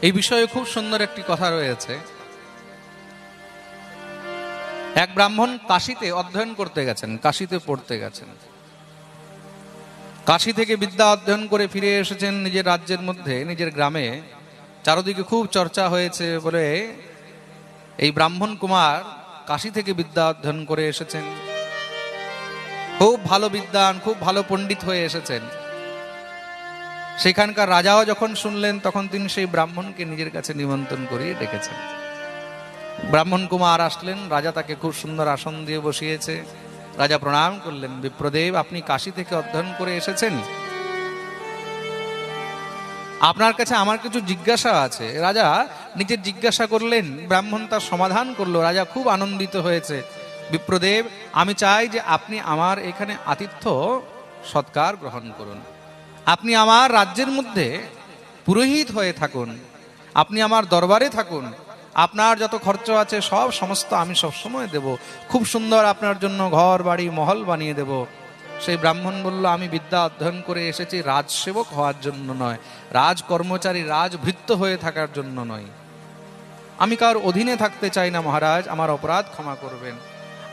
এই বিষয়ে খুব সুন্দর একটি কথা রয়েছে। এক ব্রাহ্মণ কাশীতে অধ্যয়ন করতে গেছেন, কাশীতে পড়তে গেছেন। কাশী থেকে বিদ্যা অধ্যয়ন করে ফিরে এসেছেন নিজের রাজ্যের মধ্যে, নিজের গ্রামে। চারদিকে খুব চর্চা হয়েছে বলে এই ব্রাহ্মণ কুমার কাশী থেকে বিদ্যা অধ্যয়ন করে এসেছেন, খুব ভালো বিদ্বান, খুব ভালো পণ্ডিত হয়ে এসেছেন। সেখানকার রাজাও যখন শুনলেন তখন তিনি সেই ব্রাহ্মণকে নিজের কাছে নিমন্ত্রণ করিয়ে ডেকেছেন। ব্রাহ্মণ কুমার আসলেন, রাজা তাকে খুব সুন্দর আসন দিয়ে বসিয়েছে। রাজা প্রণাম করলেন, বিপ্রদেব আপনি কাশী থেকে অধ্যয়ন করে এসেছেন, আপনার কাছে আমার কিছু জিজ্ঞাসা আছে। রাজা নিজের জিজ্ঞাসা করলেন, ব্রাহ্মণ তার সমাধান করলো। রাজা খুব আনন্দিত হয়েছে। বিপ্রদেব আমি চাই যে আপনি আমার এখানে আতিথ্য সৎকার গ্রহণ করুন, আপনি আমার রাজ্যের মধ্যে পুরোহিত হয়ে থাকুন, আপনি আমার দরবারে থাকুন, আপনার যত খরচ আছে সব সমস্ত আমি সবসময় দেব, খুব সুন্দর আপনার জন্য ঘর বাড়ি মহল বানিয়ে দেব। সেই ব্রাহ্মণ বলল, আমি বিদ্যা অধ্যয়ন করে এসেছি রাজসেবক হওয়ার জন্য নয়, রাজ কর্মচারী রাজভৃত্য হয়ে থাকার জন্য নয়, আমি কার অধীনে থাকতে চাই না মহারাজ, আমার অপরাধ ক্ষমা করবেন,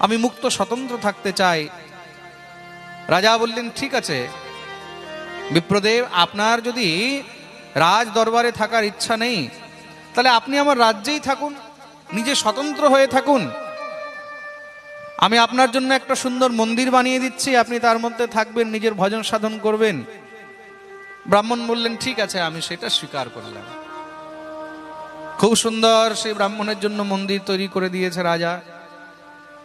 আমি মুক্ত স্বতন্ত্র থাকতে চাই। রাজা বললেন, ঠিক আছে বিপ্রদেব, আপনার যদি রাজ দরবারে থাকার ইচ্ছা নেই তাহলে আপনি আমার রাজ্যেই থাকুন, নিজে স্বতন্ত্র হয়ে থাকুন, আমি আপনার জন্য একটা সুন্দর মন্দির বানিয়ে দিচ্ছি, আপনি তার মধ্যে থাকবেন, নিজের ভজন সাধন করবেন। ব্রাহ্মণ বললেন, ঠিক আছে আমি সেটা স্বীকার করলাম। খুব সুন্দর সেই ব্রাহ্মণের জন্য মন্দির তৈরি করে দিয়েছে রাজা।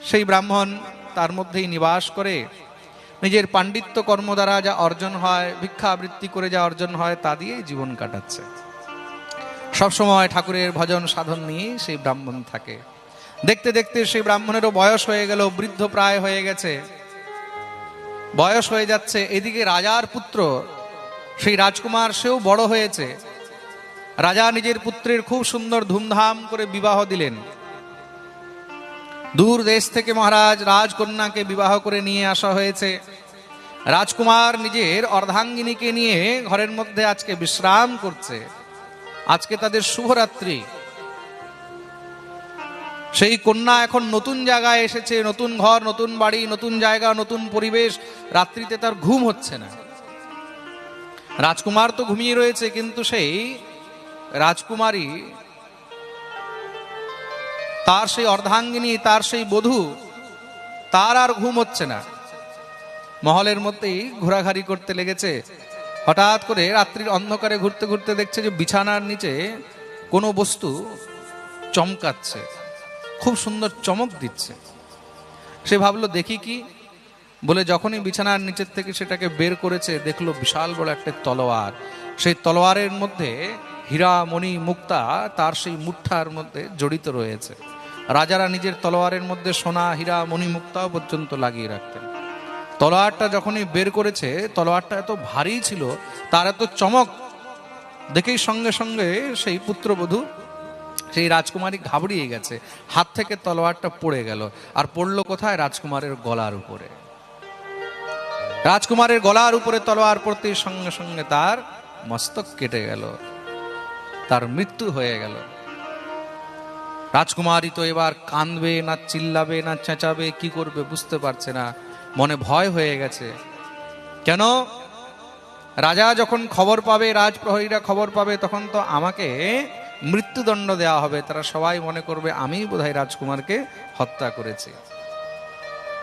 সেই ব্রাহ্মণ তার মধ্যেই নিবাস করে নিজের পাণ্ডিত্য কর্ম দ্বারা যা অর্জন হয়, ভিক্ষাবৃত্তি করে যা অর্জন হয় তা দিয়েই জীবন কাটাচ্ছে। সবসময় ঠাকুরের ভজন সাধন নিয়ে সেই ব্রাহ্মণ থাকে। দেখতে দেখতে সেই ব্রাহ্মণেরও বয়স হয়ে গেল, বৃদ্ধ প্রায় হয়ে গেছে, বয়স হয়ে যাচ্ছে। এদিকে রাজার পুত্র সেই রাজকুমার, সেও বড় হয়েছে। রাজা নিজের পুত্রের খুব সুন্দর ধুমধাম করে বিবাহ দিলেন। দূর দেশ থেকে মহারাজ রাজকন্যাকে বিবাহ করে নিয়ে আসা হয়েছে। রাজকুমার নিজের অর্ধাঙ্গিনীকে নিয়ে ঘরের মধ্যে আজকে বিশ্রাম করছে। আজকে তাদের শুভরাত্রি। সেই কন্যা এখন নতুন জায়গায় এসেছে, নতুন ঘর, নতুন বাড়ি, নতুন জায়গা, নতুন পরিবেশ। রাত্রিতে তার ঘুম হচ্ছে না। রাজকুমার তো ঘুমিয়ে রয়েছে, কিন্তু সেই রাজকুমারী, তার সেই অর্ধাঙ্গিনী, তার সেই বধূ, তার আর ঘুম হচ্ছে না। মহলের মধ্যেই ঘোরাঘুরি করতে লেগেছে। হঠাৎ করে রাত্রির অন্ধকারে ঘুরতে ঘুরতে দেখছে যে বিছানার নিচে কোনো বস্তু চমকাচ্ছে, খুব সুন্দর চমক দিচ্ছে। সে ভাবলো দেখি কি, বলে যখনই বিছানার নিচের থেকে সেটাকে বের করেছে, দেখলো বিশাল বড় একটা তলোয়ার। সেই তলোয়ারের মধ্যে হীরা মণি মুক্তা তার সেই মুঠার মধ্যে জড়িত রয়েছে। রাজারা নিজের তলোয়ারের মধ্যে সোনা হীরা মণি মুক্তাও পর্যন্ত লাগিয়ে রাখতেন। তলোয়ারটা যখনই বের করেছে, তলোয়ারটা এত ভারী ছিল, তার এত চমক দেখেই সঙ্গে সঙ্গে সেই পুত্রবধূ, সেই রাজকুমারী ঘাবড়িয়ে গেছে। হাত থেকে তলোয়ারটা পড়ে গেল। আর পড়লো কোথায়? রাজকুমারের গলার উপরে। রাজকুমারের গলার উপরে তলোয়ার পড়তে সঙ্গে সঙ্গে তার মস্তক কেটে গেল, তার মৃত্যু হয়ে গেল। রাজকুমারী তো এবার কাঁদবে না চিল্লাবে না চেঁচাবে, কি করবে বুঝতে পারছে না, মনে ভয় হয়ে গেছে। কেন? রাজা যখন খবর পাবে, রাজপ্রহরীরা খবর পাবে, তখন তো আমাকে মৃত্যুদণ্ড দেওয়া হবে। তারা সবাই মনে করবে আমি বোধহয় রাজকুমারকে হত্যা করেছি।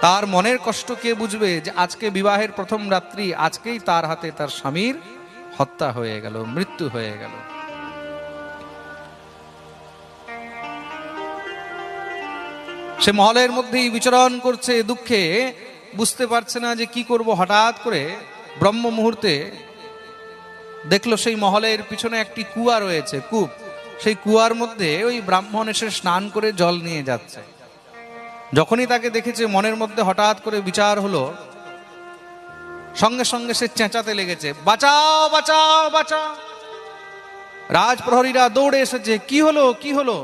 তার মনের কষ্ট কে বুঝবে যে আজকে বিবাহের প্রথম রাত্রি, আজকেই তার হাতে তার স্বামীর হত্যা হয়ে গেল, মৃত্যু হয়ে গেল। সে মহলের মধ্যেই বিচরণ করছে দুঃখে, বুঝতে পারছে না যে কি করব। হঠাৎ করে ব্রহ্ম মুহূর্তে দেখলো সেই মহলের পিছনে একটি কুয়া রয়েছে, কূপ। সেই কুয়ার মধ্যে ওই ব্রাহ্মণ এসে স্নান করে জল নিয়ে যাচ্ছে। যখনই তাকে দেখেছে, মনের মধ্যে হঠাৎ করে বিচার হলো, সঙ্গে সঙ্গে সে চেঁচাতে লেগেছে, বাঁচাও বাঁচাও বাঁচাও। রাজপ্রহরীরা দৌড়ে এসেছে, কি হলো কি হলো?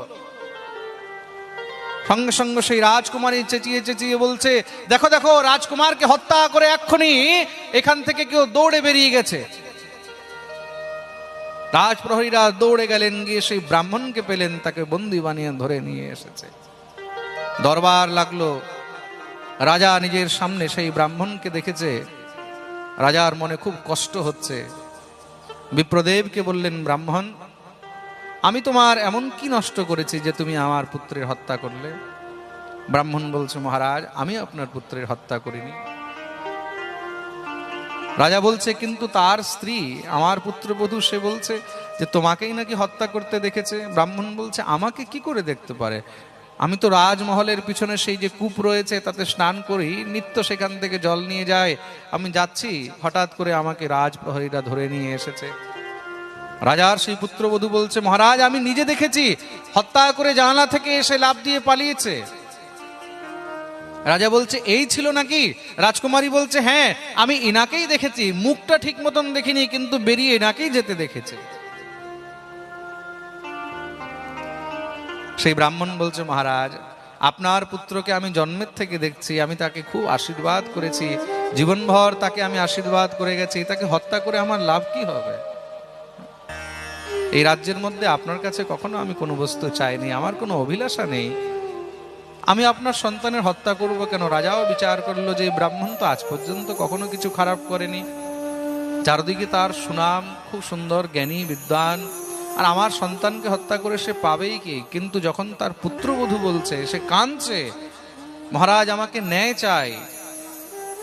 সঙ্গে সঙ্গে সেই রাজকুমারী চেঁচিয়ে চেঁচিয়ে বলছে, দেখো দেখো, রাজকুমারকে হত্যা করে এক্ষুনি এখান থেকে কেউ দৌড়ে বেরিয়ে গেছে। রাজপ্রহরীরা দৌড়ে গেলেন, গিয়ে সেই ব্রাহ্মণকে পেলেন, তাকে বন্দী বানিয়ে ধরে নিয়ে এসেছে। দরবার লাগলো, রাজা নিজের সামনে সেই ব্রাহ্মণকে দেখেছে। রাজার মনে খুব কষ্ট হচ্ছে। বিপ্রদেবকে বললেন, ব্রাহ্মণ, আমি তোমার এমন কি নষ্ট করেছি যে তুমি আমার পুত্রের হত্যা করলে? ব্রাহ্মণ বলছে, মহারাজ, আমি আপনার পুত্রের হত্যা করিনি। রাজা বলছে, কিন্তু তার স্ত্রী, আমার পুত্রবধূ, সে বলছে যে তোমাকেই নাকি হত্যা করতে দেখেছে। ব্রাহ্মণ বলছে, আমাকে কি করে দেখতে পারে? আমি তো রাজমহলের পিছনে সেই যে কূপ রয়েছে তাতে স্নান করি, নিত্য সেখান থেকে জল নিয়ে যায়। আমি যাচ্ছি, হঠাৎ করে আমাকে রাজপ্রহরীরা ধরে নিয়ে এসেছে। রাজার সেই পুত্রবধূ বলছে, মহারাজ, আমি নিজে দেখেছি, হত্যা করে জানালা থেকে এসে লাফ দিয়ে পালিয়েছে। রাজা বলছে, এই ছিল নাকি? রাজকুমারী বলছে, হ্যাঁ, আমি ইনাকেই দেখেছি, মুখটা ঠিক মতন দেখিনি, কিন্তু বেরিয়ে ইনাকেই যেতে দেখেছি। সেই ব্রাহ্মণ বলছে, মহারাজ, আপনার পুত্রকে আমি জন্মের থেকে দেখছি, আমি তাকে খুব আশীর্বাদ করেছি, জীবনভর তাকে আমি আশীর্বাদ করে গেছি, তাকে হত্যা করে আমার লাভ কি হবে? এই রাজ্যের মধ্যে আপনার কাছে কখনো আমি কোনো বস্তু চাইনি, আমার কোনো অভিলাষা নেই, আমি আপনার সন্তানের হত্যা করব কেন? রাজাও বিচার করলো যে ব্রাহ্মণ তো আজ পর্যন্ত কখনো কিছু খারাপ করেনি, চারদিকে তার সুনাম, খুব সুন্দর, জ্ঞানী, বিদ্বান, আর আমার সন্তানকে হত্যা করে সে পাবেই কি? কিন্তু যখন তার পুত্রবধূ বলছে, সে কাঁদছে, মহারাজ, আমাকে ন্যায় চাই,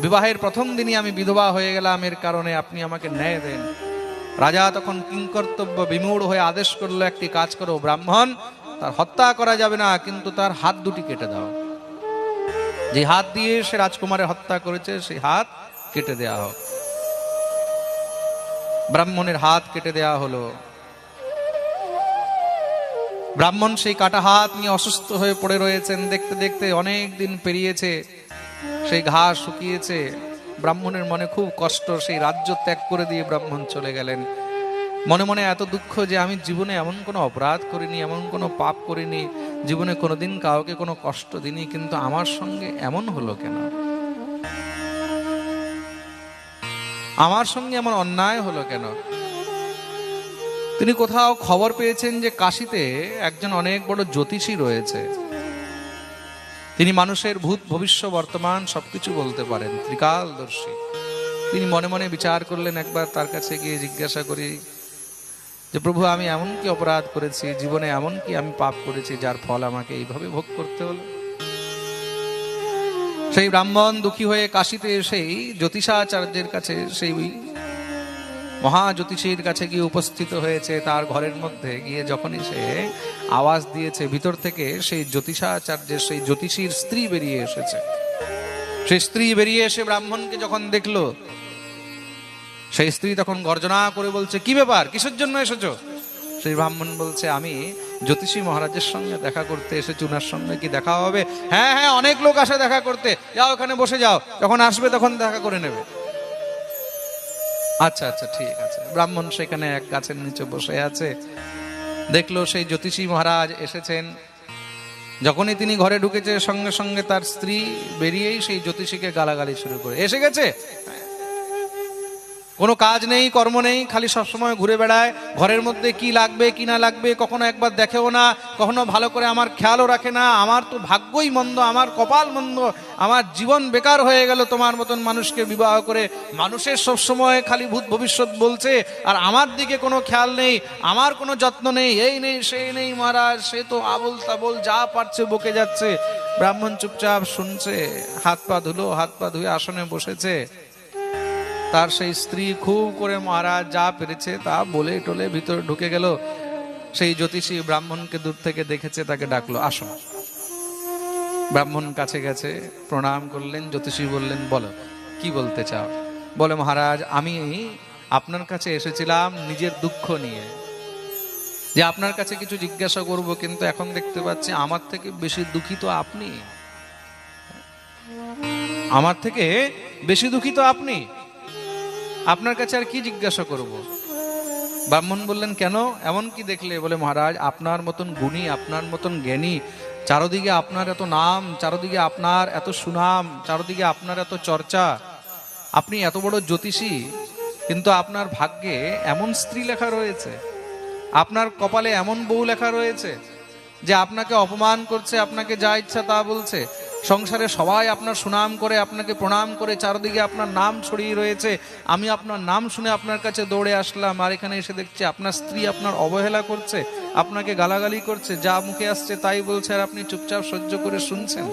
বিবাহের প্রথম দিনই আমি বিধবা হয়ে গেলাম, এর কারণে আপনি আমাকে ন্যায় দেন। রাজা তখন কিংকর্তব্য বিমূঢ় হয়ে আদেশ করলো, একটি কাজ করো ব্রাহ্মণ, তার হত্যা করা যাবে না, কিন্তু তার হাত দুটি কেটে দাও। যে হাত দিয়ে সে রাজকুমারের হত্যা করেছে সেই হাত কেটে দেয়া হোক। ব্রাহ্মণের হাত কেটে দেয়া হলো। ব্রাহ্মণ সেই কাটা হাত নিয়ে অসুস্থ হয়ে পড়ে রয়েছেন। দেখতে দেখতে অনেক দিন পেরিয়েছে, সেই ঘাস শুকিয়েছে। ব্রাহ্মণের মনে খুব কষ্ট, সেই রাজ্য ত্যাগ করে দিয়ে ব্রাহ্মণ চলে গেলেন। মনে মনে এত দুঃখ যে আমি জীবনে এমন কোনো অপরাধ করিনি, এমন কোনো পাপ করিনি, জীবনে কোনোদিন কাউকে কোনো কষ্ট দিইনি, কিন্তু আমার সঙ্গে এমন হলো কেন? আমার সঙ্গে এমন অন্যায় হলো কেন? তিনি কোথাও খবর পেয়েছেন যে কাশীতে একজন অনেক বড় জ্যোতিষী রয়েছে, তিনি মানুষের ভূত ভবিষ্য বর্তমান সবকিছু বলতে পারেন, ত্রিকালদর্শী। তিনি মনে মনে বিচার করলেন, একবার তার কাছে গিয়ে জিজ্ঞাসা করি যে প্রভু, আমি এমন কি অপরাধ করেছি, জীবনে এমন কি আমি পাপ করেছি যার ফল আমাকে এইভাবে ভোগ করতে হলো? সেই ব্রাহ্মণ দুঃখী হয়ে কাশীতে সেই জ্যোতিষাচার্যের কাছে, সেই মহাজ্যোতিষীর কাছে গিয়ে উপস্থিত হয়েছে। তার ঘরের মধ্যে গিয়ে যখনই সে আওয়াজ দিয়েছে, ভিতর থেকে সেই জ্যোতিষাচার্যের, সেই জ্যোতিষীর স্ত্রী বেরিয়ে এসেছে। সেই স্ত্রী বেরিয়ে এসে ব্রাহ্মণকে যখন দেখলো, সেই স্ত্রী তখন গর্জনা করে বলছে, কি ব্যাপার, কিসের জন্য এসেছো? সেই ব্রাহ্মণ বলছে, আমি জ্যোতিষী মহারাজের সঙ্গে দেখা করতে এসেছি, উনার সঙ্গে কি দেখা হবে? হ্যাঁ হ্যাঁ, অনেক লোক আসে দেখা করতে, যাও ওখানে বসে যাও, যখন আসবে তখন দেখা করে নেবে। আচ্ছা আচ্ছা, ঠিক আছে। ব্রাহ্মণ সেখানে এক গাছের নিচে বসে আছে, দেখলো সেই জ্যোতিষী মহারাজ এসেছেন। যখনই তিনি ঘরে ঢুকেছে, সঙ্গে সঙ্গে তার স্ত্রী বেরিয়েই সেই জ্যোতিষীকে গালাগালি শুরু করে, এসে গেছে, কোনো কাজ নেই, কর্ম নেই, খালি সবসময় ঘুরে বেড়ায়, ঘরের মধ্যে কি লাগবে কি না লাগবে কখনো একবার দেখেও না, কখনো ভালো করে আমার খেয়ালও রাখে না। আমার তো ভাগ্যই মন্দ, আমার কপাল মন্দ, আমার জীবন বেকার হয়ে গেল তোমার মতন মানুষকে বিবাহ করে। মানুষের সবসময় খালি ভূত ভবিষ্যৎ বলছে, আর আমার দিকে কোনো খেয়াল নেই, আমার কোনো যত্ন নেই, এই নেই সেই নেই। মহারাজ, সে তো আবোল তাবোল যা পারছে বকে যাচ্ছে। ব্রাহ্মণ চুপচাপ শুনছে, হাত পা ধুলো, হাত পা ধুয়ে আসনে বসেছে। তার সেই স্ত্রী খুব করে মহারাজ যা পেরেছে তা বলে টলে ভিতরে ঢুকে গেল। সেই জ্যোতিষী ব্রাহ্মণকে দূর থেকে দেখেছে, তাকে ডাকলো, আসো। ব্রাহ্মণ কাছে গেছে, প্রণাম করলেন। জ্যোতিষী বললেন, বলো, কি বলতে চাও? বলে, মহারাজ, আমি আপনার কাছে এসেছিলাম নিজের দুঃখ নিয়ে, যে আপনার কাছে কিছু জিজ্ঞাসা করব, কিন্তু এখন দেখতে পাচ্ছি আমার থেকে বেশি দুঃখিত আপনি, আমার থেকে বেশি দুঃখিত আপনি, আপনার কাছে আর কি জিজ্ঞাসা করব? ব্রাহ্মণ বললেন, কেন, এমন কি দেখলে? বলে, মহারাজ, আপনার মতন গুণী, আপনার মতন জ্ঞানী, চারদিকে আপনার এত নাম, চারদিকে আপনার এত সুনাম, চারদিকে আপনার এত চর্চা, আপনি এত বড় জ্যোতিষী, কিন্তু আপনার ভাগ্যে এমন স্ত্রী লেখা রয়েছে আপনার কপালে এমন বউ লেখা রয়েছে যে আপনাকে অপমান করছে, আপনাকে যা ইচ্ছা তা বলছে, সংসারে সবাই আপনার সুনাম করে, আপনাকে প্রণাম করে, চারদিকে আপনার নাম ছড়িয়ে রয়েছে, আমি আপনার নাম শুনে আপনার কাছে দৌড়ে আসলাম, আর এখানে এসে দেখছি আপনার স্ত্রী আপনার অবহেলা করছে, আপনাকে গালাগালি করছে, যা মুখে আসছে তাই বলছে, আর আপনি চুপচাপ সহ্য করে শুনছেন।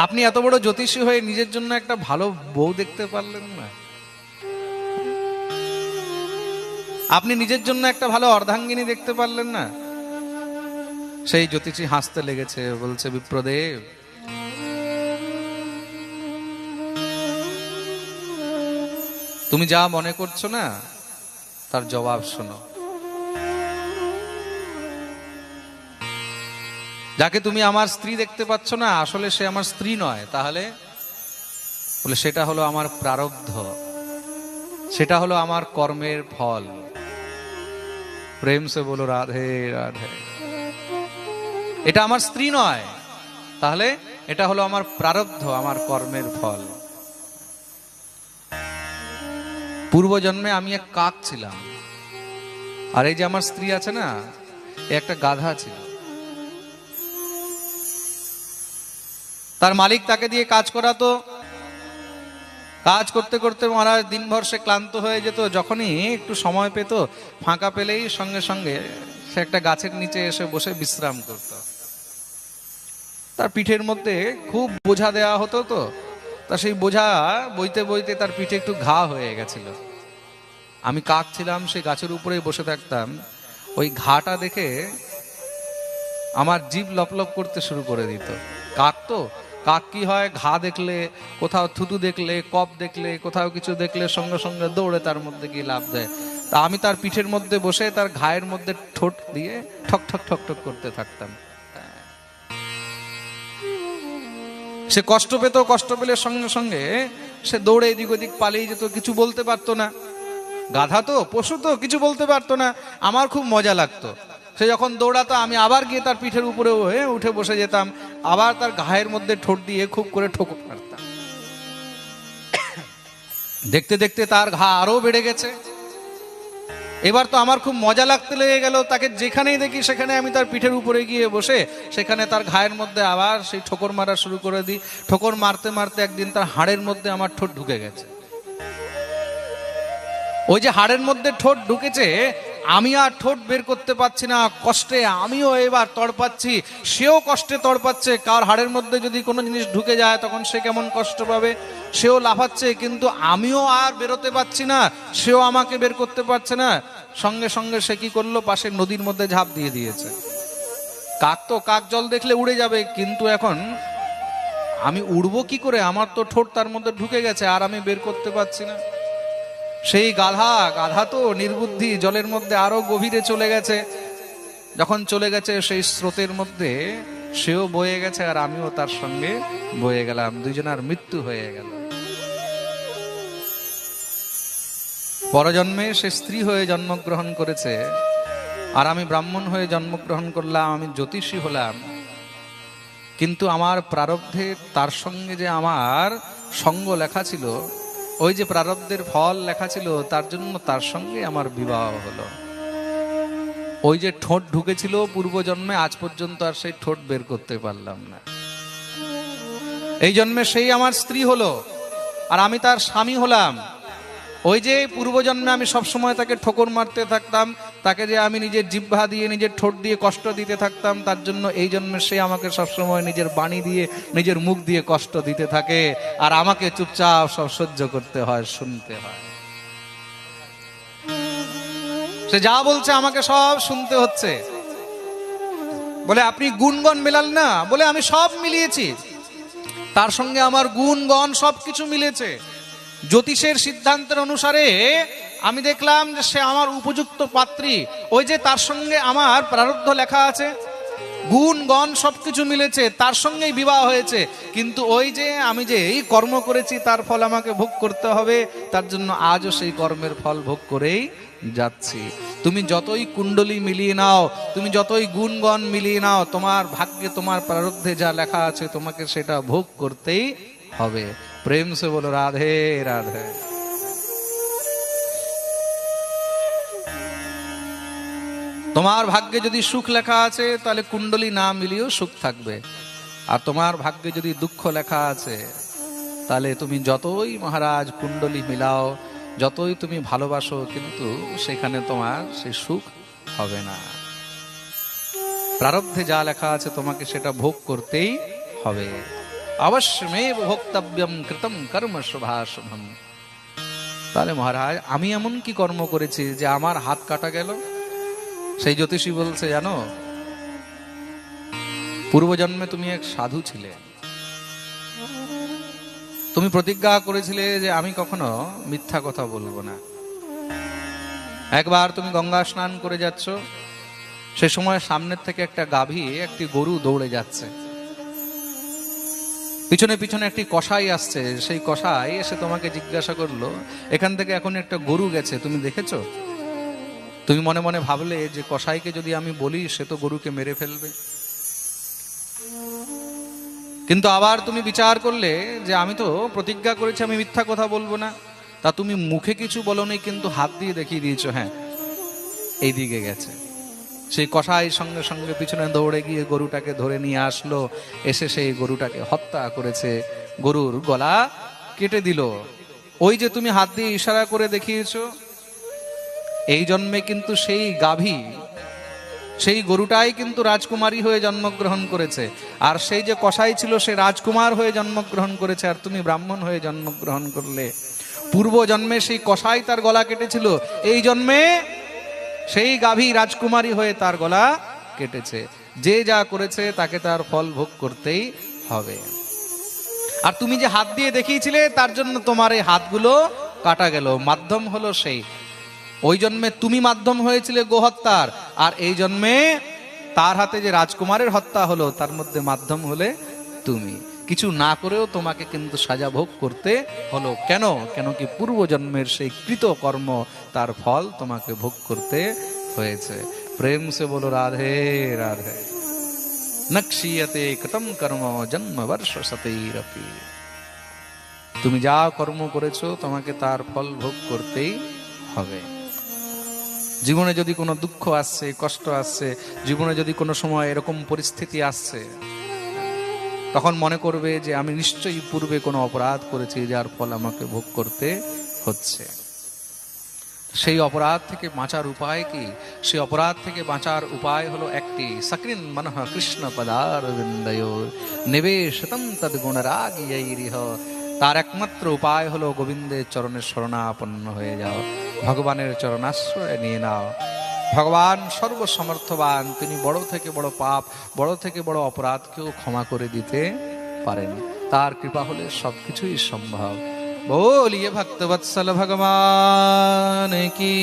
আপনি এত বড় জ্যোতিষী হয়ে নিজের জন্য একটা ভালো বউ দেখতে পারলেন না? আপনি নিজের জন্য একটা ভালো অর্ধাঙ্গিনী দেখতে পারলেন না? সেই জ্যোতিষী হাসতে লেগেছে, বলছে বিপ্রদেব, তুমি যা মনে করছো না তার জবাব শোনো। যাকে তুমি আমার স্ত্রী দেখতে পাচ্ছ না, আসলে সে আমার স্ত্রী নয়। তাহলে বলে সেটা হলো আমার প্রারব্ধ, সেটা হলো আমার কর্মের ফল। প্রেম সে বলো রাধে রাধে। এটা আমার স্ত্রী নয়, তাহলে এটা হলো আমার প্রারব্ধ, আমার কর্মের ফল। পূর্বজন্মে আমি এক কাক ছিলাম, আর এই যে আমার স্ত্রী আছে না, একটা গাধা ছিল। তার মালিক তাকে দিয়ে কাজ করাতো, কাজ করতে করতে মহারাজ দিনভর সে ক্লান্ত হয়ে যেত। যখনই একটু সময় পেত, ফাঁকা পেলেই সঙ্গে সঙ্গে সে একটা গাছের নিচে এসে বসে বিশ্রাম করত। তার পিঠের মধ্যে খুব বোঝা দেওয়া হতো, তো তা সেই বোঝা বইতে বইতে তার পিঠে একটু ঘা হয়ে গেছিল। আমি কাক ছিলাম, সেই গাছের উপরেই বসে থাকতাম। ওই ঘাটা দেখে আমার জিভ লপলপ করতে শুরু করে দিত। কাক তো, কাক কি হয়, ঘা দেখলে, কোথাও থুতু দেখলে, কপ দেখলে, কোথাও কিছু দেখলে সঙ্গে সঙ্গে দৌড়ে তার মধ্যে গিয়ে লাফ দেয়। তা আমি তার পিঠের মধ্যে বসে তার ঘায়ের মধ্যে ঠোঁট দিয়ে ঠক ঠক ঠক ঠক করতে থাকতাম। সে কষ্ট পেত, কষ্ট পেলে সঙ্গে সঙ্গে সে দৌড়ে এদিক ওদিক পালিয়ে যেত, কিছু বলতে পারতো না। গাধা তো, পশু তো, কিছু বলতে পারতো না। আমার খুব মজা লাগতো। সে যখন দৌড়াতো, আমি আবার গিয়ে তার পিঠের উপরে উঠে বসে যেতাম, আবার তার ঘায়ের মধ্যে ঠোঁট দিয়ে খুব করে ঠোকর মারতাম। দেখতে দেখতে তার ঘা আরো বেড়ে গেছে। এবার তো আমার খুব মজা লাগতে লেগে গেল। তাকে যেখানেই দেখি সেখানে আমি তার পিঠের উপরে গিয়ে বসে সেখানে তার ঘায়ের মধ্যে আবার সেই ঠোকর মারা শুরু করে দিই। ঠোকর মারতে মারতে একদিন তার হাড়ের মধ্যে আমার ঠোঁট ঢুকে গেছে। ওই যে হাড়ের মধ্যে ঠোঁট ঢুকেছে, আমি আর ঠোঁট বের করতে পারছি না, কষ্টে আমিও এবার তড়পাচ্ছি, সেও কষ্টে তড়পাচ্ছে। কার হাড়ের মধ্যে যদি কোনো জিনিস ঢুকে যায় তখন সে কেমন কষ্ট পাবে। সেও লাফাচ্ছে, কিন্তু আমিও আর বেরোতে পারছি না, সেও আমাকে বের করতে পারছে না। সঙ্গে সঙ্গে সে কি করলো, পাশে নদীর মধ্যে ঝাঁপ দিয়ে দিয়েছে। কাক তো, কাক জল দেখলে উড়ে যাবে, কিন্তু এখন আমি উড়বো কি করে? আমার তো ঠোঁট তার মধ্যে ঢুকে গেছে, আর আমি বের করতে পারছি না। সেই গাধা তো নির্বুদ্ধি, জলের মধ্যে আরো গভীরে চলে গেছে। যখন চলে গেছে সেই স্রোতের মধ্যে সেও বয়ে গেছে, আর আমিও তার সঙ্গে বয়ে গেলাম। দুইজনের মৃত্যু হয়ে গেল। পরজন্মে সে স্ত্রী হয়ে জন্মগ্রহণ করেছে, আর আমি ব্রাহ্মণ হয়ে জন্মগ্রহণ করলাম, আমি জ্যোতিষী হলাম। কিন্তু আমার প্রারব্ধে তার সঙ্গে যে আমার সঙ্গ লেখা ছিল, ওই যে প্রারব্ধের ফল লেখা ছিল, তার জন্য তার সঙ্গে আমার বিবাহ হলো। ওই যে ঠোঁট ঢুকেছিল পূর্বজন্মে, আজ পর্যন্ত আর সেই ঠোঁট বের করতে পারলাম না। এই জন্মে সেই আমার স্ত্রী হলো, আর আমি তার স্বামী হলাম। ওই যে পূর্বজন্মে আমি সবসময় তাকে ঠোকর মারতে থাকতাম, তাকে যে আমি নিজের জিহ্বা দিয়ে, নিজের ঠোঁট দিয়ে কষ্ট দিতে থাকতাম, তার জন্য এই জন্মে সে আমাকে সবসময় নিজের বাণী দিয়ে, নিজের মুখ দিয়ে কষ্ট দিতে থাকে, আর আমাকে চুপচাপ সব সহ্য করতে হয়, শুনতে হয়। সে যা বলছে আমাকে সব শুনতে হচ্ছে। বলে আপনি গুণগণ মেলাল না? বলে আমি সব মিলিয়েছি, তার সঙ্গে আমার গুণগণ সবকিছু মিলেছে। জ্যোতিষের সিদ্ধান্তের অনুসারে আমি দেখলাম যে সে আমার উপযুক্ত পাত্রী। ওই যে তার সঙ্গে আমার প্রারব্ধ লেখা আছে, গুণগণ সবকিছু মিলেছে, তার সঙ্গেই বিবাহ হয়েছে। কিন্তু ওই যে আমি যে এই কর্ম করেছি তার ফল আমাকে ভোগ করতে হবে, তার জন্য আজও সেই কর্মের ফল ভোগ করেই যাচ্ছি। তুমি যতই কুণ্ডলী মিলিয়ে নাও, তুমি যতই গুণগণ মিলিয়ে নাও, তোমার ভাগ্যে, তোমার প্রারব্ধে যা লেখা আছে তোমাকে সেটা ভোগ করতেই হবে। প্রেম সে বলো রাধে রাধে। তোমার ভাগ্যে যদি সুখ লেখা আছে তাহলে কুণ্ডলী না মিলিয়েও সুখ থাকবে, আর তোমার ভাগ্যে যদি দুঃখ লেখা আছে তাহলে তুমি যতই মহারাজ কুণ্ডলী মিলাও, যতই তুমি ভালোবাসো, কিন্তু সেখানে তোমার সেই সুখ হবে না। প্রারব্ধে যা লেখা আছে তোমাকে সেটা ভোগ করতেই হবে। অবশ্যমেব ভোক্তব্যম কৃতম কর্ম শুভাশুভম। তাহলে মহারাজ আমি এমন কি কর্ম করেছি যে আমার হাত কাটা গেল? সেই জ্যোতিষী বলছে, জানো, পূর্বজন্মে তুমি এক সাধু ছিলে, তুমি প্রতিজ্ঞা করেছিলে যে আমি কখনো মিথ্যা কথা বলবো না। একবার তুমি গঙ্গা স্নান করে যাচ্ছ, সে সময় সামনের থেকে একটা গাভী একটি গরু দৌড়ে যাচ্ছে, পিছনে পিছনে একটি কসাই আসছে। সেই কসাই এসে তোমাকে জিজ্ঞাসা করলো, এখান থেকে এখন একটা গরু গেছে, তুমি দেখেছো? তুমি মনে মনে ভাবলে যে কসাইকে যদি আমি বলি সে তো গরুকে মেরে ফেলবে। কিন্তু আবার তুমি বিচার করলে যে আমি তো প্রতিজ্ঞা করেছি আমি মিথ্যা কথা বলবো না। তা তুমি মুখে কিছু বলোনি, কিন্তু হাত দিয়ে দেখিয়ে দিয়েছো, হ্যাঁ এই দিকে গেছে। সেই কসাই সঙ্গে সঙ্গে পিছনে দৌড়ে গিয়ে গরুটাকে ধরে নিয়ে আসলো, এসে সেই গরুটাকে হত্যা করেছে, গরুর গলা কেটে দিল। ওই যে তুমি হাত দিয়ে ইশারা করে দেখিয়েছো, এই জন্মে কিন্তু সেই গাভী, সেই গরুটাই কিন্তু রাজকুমারী হয়ে জন্মগ্রহণ করেছে, আর সেই যে কসাই ছিল সে রাজকুমার হয়ে জন্মগ্রহণ করেছে, আর তুমি ব্রাহ্মণ হয়ে জন্মগ্রহণ করলে। পূর্ব জন্মে সেই কসাই তার গলা কেটেছিল, এই জন্মে সেই গাভী রাজকুমারী হয়ে তার গলা কেটেছে। যে যা করেছে তাকে তার ফল ভোগ করতেই হবে। আর তুমি যে হাত দিয়ে দেখিয়েছিলে তার জন্য তোমার এই হাতগুলো কাটা গেল, মাধ্যম হলো সেই। ওই জন্মে তুমি মাধ্যম হয়েছিলে গোহত্যার, আর এই জন্মে তার হাতে যে রাজকুমারের হত্যা হলো তার মধ্যে মাধ্যম হলে তুমি। কিছু না করেও তোমাকে কিন্তু সাজা ভোগ করতে হলো। কেন? কেন কি পূর্ব জন্মের সেই কৃত কর্ম, তার ফল তোমাকে ভোগ করতে হয়েছে। প্রেম সে বলো রাধে রাধে। নক্ষীয়তে কৃতম কর্ম জন্ম বর্ষ সতৈরপি। তুমি যা কর্ম করেছো তোমাকে তার ফল ভোগ করতেই হবে। জীবনে যদি কোনো দুঃখ আসছে, কষ্ট আসছে, জীবনে যদি কোনো সময় এরকম পরিস্থিতি আসছে, তখন মনে করবে যে আমি নিশ্চয়ই পূর্বে কোনো অপরাধ করেছি যার ফল আমাকে ভোগ করতে হচ্ছে। সেই অপরাধ থেকে বাঁচার উপায় কি? সেই অপরাধ থেকে বাঁচার উপায় হলো একটি, সকৃন মনঃ কৃষ্ণ পদারবিন্দয়োর নিবেশতম তদ্গুণরাগিয়ৈরিহ। তার একমাত্র উপায় হলো গোবিন্দের চরণের শরণাপন্ন হয়ে যাও, ভগবানের চরণাশ্রয় নিয়ে নাও। ভগবান সর্বসমর্থবান, তিনি বড় থেকে বড় পাপ, বড় থেকে বড় অপরাধকেও ক্ষমা করে দিতে পারেন। তার কৃপা হলে সবকিছুই সম্ভব। बोलिए भक्तवत्सल भगवान की।